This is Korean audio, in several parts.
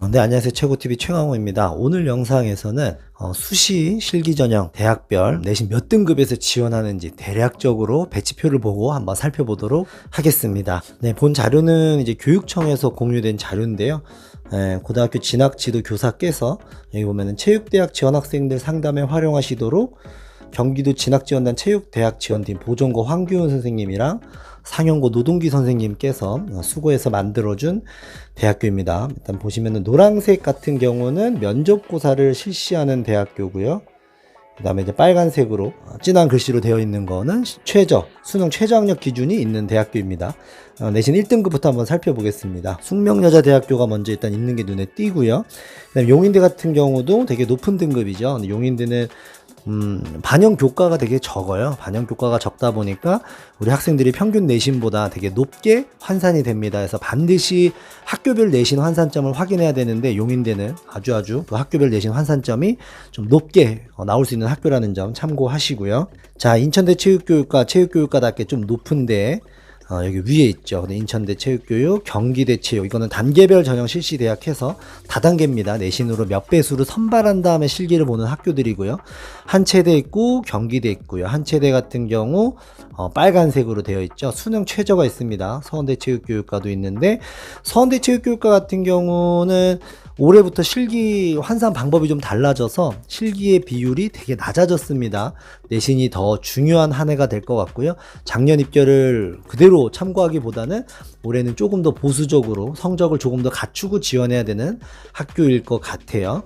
네, 안녕하세요. 최고TV 최강호입니다. 오늘 영상에서는 수시 실기전형 대학별 내신 몇 등급에서 지원하는지 대략적으로 배치표를 보고 한번 살펴보도록 하겠습니다. 네, 본 자료는 이제 교육청에서 공유된 자료인데요. 고등학교 진학지도 교사께서 여기 보면은 체육대학 지원학생들 상담에 활용하시도록 경기도 진학지원단 체육대학지원팀 보정고 황규훈 선생님이랑 상영고 노동기 선생님께서 수고해서 만들어준 대학교입니다. 일단 보시면은 노란색 같은 경우는 면접고사를 실시하는 대학교고요. 그 다음에 이제 빨간색으로 진한 글씨로 되어 있는 거는 수능 최저학력 기준이 있는 대학교입니다. 내신 1등급부터 한번 살펴보겠습니다. 숙명여자대학교가 먼저 일단 있는 게 눈에 띄고요. 그다음에 용인대 같은 경우도 되게 높은 등급이죠. 근데 용인대는 반영 교과가 되게 적어요. 반영 교과가 적다 보니까 우리 학생들이 평균 내신보다 되게 높게 환산이 됩니다. 그래서 반드시 학교별 내신 환산점을 확인해야 되는데 용인대는 아주 그 학교별 내신 환산점이 좀 높게 나올 수 있는 학교라는 점 참고하시고요. 자, 인천대 체육교육과답게 좀 높은데 여기 위에 있죠. 인천대 체육교육, 경기대 체육, 이거는 단계별 전형 실시 대학해서 다단계입니다. 내신으로 몇 배수를 선발한 다음에 실기를 보는 학교들이고요. 한체대 있고 경기대 있고요. 한체대 같은 경우 빨간색으로 되어 있죠. 수능 최저가 있습니다. 서원대 체육교육과도 있는데 서원대 체육교육과 같은 경우는 올해부터 실기 환산 방법이 좀 달라져서 실기의 비율이 되게 낮아졌습니다. 내신이 더 중요한 한 해가 될 것 같고요. 작년 입결을 그대로 참고하기보다는 올해는 조금 더 보수적으로 성적을 조금 더 갖추고 지원해야 되는 학교일 것 같아요.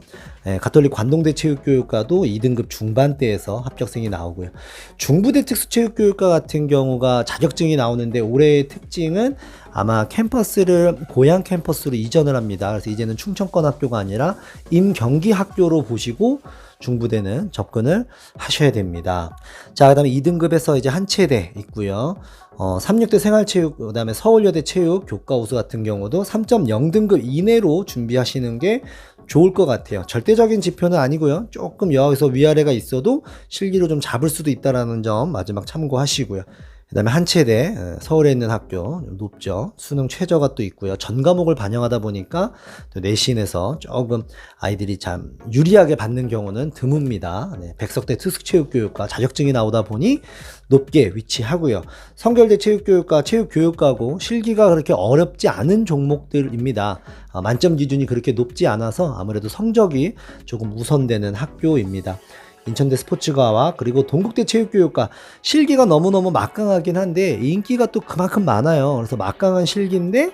가톨릭 관동대 체육교육과도 2등급 중반대에서 합격생이 나오고요. 중부대 특수체육교육과 같은 경우가 자격증이 나오는데 올해의 특징은 아마 캠퍼스를 고양 캠퍼스로 이전을 합니다. 그래서 이제는 충청권 학교가 아니라 임경기 학교로 보시고 중부대는 접근을 하셔야 됩니다. 자, 그 다음에 2등급에서 이제 한체대 있고요. 36대 생활체육, 그 다음에 서울여대 체육 교과우수 같은 경우도 3.0등급 이내로 준비하시는 게 좋을 것 같아요. 절대적인 지표는 아니고요. 조금 여기서 위아래가 있어도 실기로 좀 잡을 수도 있다는 점 마지막 참고하시고요. 그 다음에 한체대, 서울에 있는 학교 높죠. 수능 최저가 또 있고요. 전 과목을 반영하다 보니까 또 내신에서 조금 아이들이 참 유리하게 받는 경우는 드뭅니다. 백석대 특수체육교육과 자격증이 나오다 보니 높게 위치하고요. 성결대 체육교육과 체육교육과고 실기가 그렇게 어렵지 않은 종목들입니다. 만점 기준이 그렇게 높지 않아서 아무래도 성적이 조금 우선되는 학교입니다. 인천대 스포츠과와 그리고 동국대 체육교육과 실기가 너무너무 막강하긴 한데 인기가 또 그만큼 많아요. 그래서 막강한 실기인데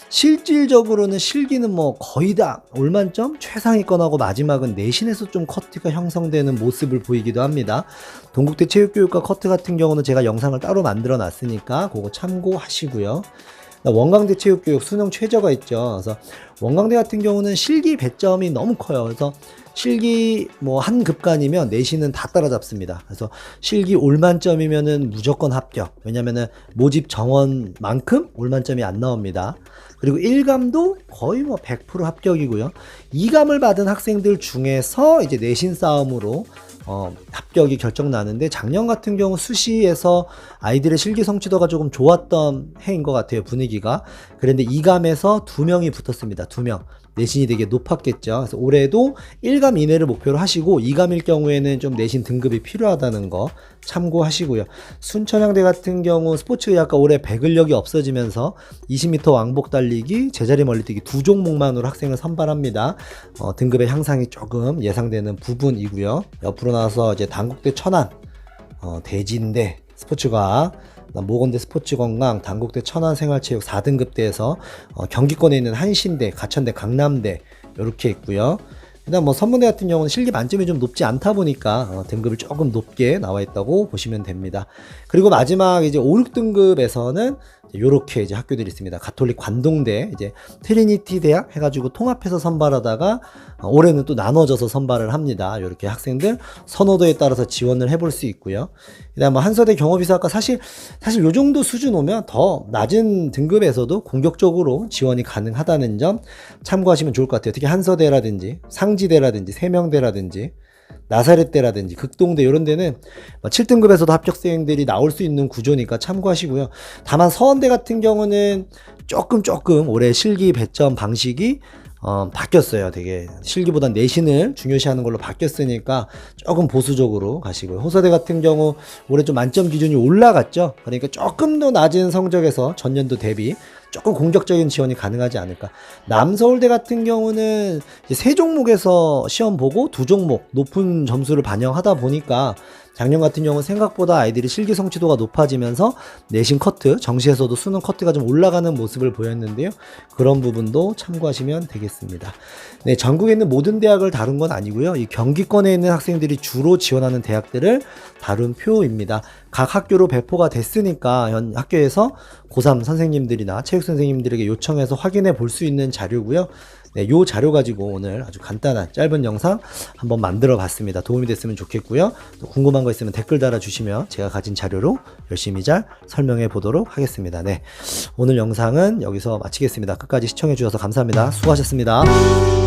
실질적으로는 실기는 뭐 거의 다 올만점 최상위권하고 마지막은 내신에서 좀 커트가 형성되는 모습을 보이기도 합니다. 동국대 체육교육과 커트 같은 경우는 제가 영상을 따로 만들어 놨으니까 그거 참고하시고요. 원광대 체육교육 수능 최저가 있죠. 그래서 원광대 같은 경우는 실기 배점이 너무 커요. 그래서 실기 뭐 한 급간이면 내신은 다 따라잡습니다. 그래서 실기 올만점이면은 무조건 합격. 왜냐면은 모집 정원만큼 올만점이 안 나옵니다. 그리고 1감도 거의 뭐 100% 합격이고요. 2감을 받은 학생들 중에서 이제 내신 싸움으로 합격이 결정나는데 작년 같은 경우 수시에서 아이들의 실기 성취도가 조금 좋았던 해인 것 같아요. 분위기가. 그런데 2감에서 2명이 붙었습니다. 2명. 내신이 되게 높았겠죠. 그래서 올해도 1감 이내를 목표로 하시고 2감일 경우에는 좀 내신 등급이 필요하다는 거 참고하시고요. 순천향대 같은 경우 스포츠의학과 올해 배근력이 없어지면서 20m 왕복 달리기, 제자리 멀리뛰기 두 종목만으로 학생을 선발합니다. 등급의 향상이 조금 예상되는 부분이고요. 옆으로 나와서 이제 단국대 천안, 대진대 스포츠과학, 모건대 스포츠건강, 단국대 천안생활체육 4등급대에서 경기권에 있는 한신대, 가천대, 강남대 이렇게 있고요. 그다음 뭐 선문대 같은 경우는 실기 만점이 좀 높지 않다 보니까 등급을 조금 높게 나와 있다고 보시면 됩니다. 그리고 마지막 이제 5, 6등급에서는 요렇게 이제 학교들이 있습니다. 가톨릭 관동대, 이제 트리니티 대학 해가지고 통합해서 선발하다가 올해는 또 나눠져서 선발을 합니다. 요렇게 학생들 선호도에 따라서 지원을 해볼 수 있고요. 그다음 뭐 한서대 경업이사학과 사실 요 정도 수준 오면 더 낮은 등급에서도 공격적으로 지원이 가능하다는 점 참고하시면 좋을 것 같아요. 특히 한서대라든지 상지대라든지 세명대라든지 나사렛대라든지 극동대 이런 데는 7등급에서도 합격생들이 나올 수 있는 구조니까 참고하시고요. 다만 서원대 같은 경우는 조금 올해 실기 배점 방식이 바뀌었어요. 되게 실기보단 내신을 중요시하는 걸로 바뀌었으니까 조금 보수적으로 가시고요. 호서대 같은 경우 올해 좀 만점 기준이 올라갔죠. 그러니까 조금 더 낮은 성적에서 전년도 대비 조금 공격적인 지원이 가능하지 않을까. 남서울대 같은 경우는 이제 세 종목에서 시험 보고 두 종목 높은 점수를 반영하다 보니까 작년 같은 경우는 생각보다 아이들이 실기 성취도가 높아지면서 내신 커트, 정시에서도 수능 커트가 좀 올라가는 모습을 보였는데요. 그런 부분도 참고하시면 되겠습니다. 네, 전국에 있는 모든 대학을 다룬 건 아니고요. 이 경기권에 있는 학생들이 주로 지원하는 대학들을 다룬 표입니다. 각 학교로 배포가 됐으니까 현 학교에서 고3 선생님들이나 체육 선생님들에게 요청해서 확인해 볼 수 있는 자료고요. 네, 요 자료 가지고 오늘 아주 간단한 짧은 영상 한번 만들어 봤습니다. 도움이 됐으면 좋겠고요. 또 궁금한 거 있으면 댓글 달아주시면 제가 가진 자료로 열심히 잘 설명해 보도록 하겠습니다. 네, 오늘 영상은 여기서 마치겠습니다. 끝까지 시청해 주셔서 감사합니다. 수고하셨습니다.